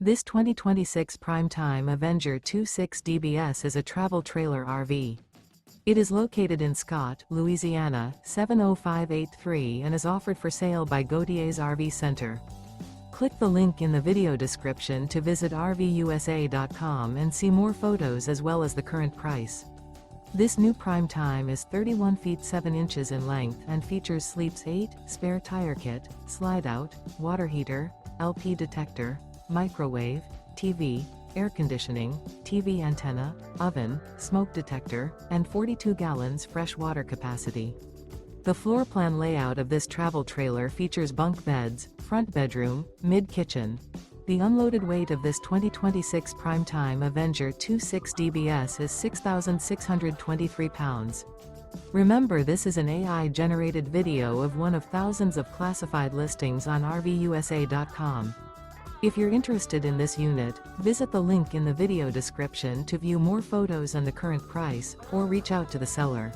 This 2026 Prime Time Avenger 26 DBS is a travel trailer RV. It is located in Scott, Louisiana, 70583 and is offered for sale by Gauthiers RV Center. Click the link in the video description to visit RVUSA.com and see more photos as well as the current price. This new Prime Time is 31 feet 7 inches in length and features sleeps 8, spare tire kit, slide-out, water heater, LP detector, microwave, TV, air conditioning, TV antenna, oven, smoke detector, and 42 gallons fresh water capacity. The floor plan layout of this travel trailer features bunk beds, front bedroom, mid-kitchen. The unloaded weight of this 2026 Prime Time Avenger 26 DBS is 6,623 pounds. Remember, this is an AI-generated video of one of thousands of classified listings on RVUSA.com. If you're interested in this unit, visit the link in the video description to view more photos and the current price, or reach out to the seller.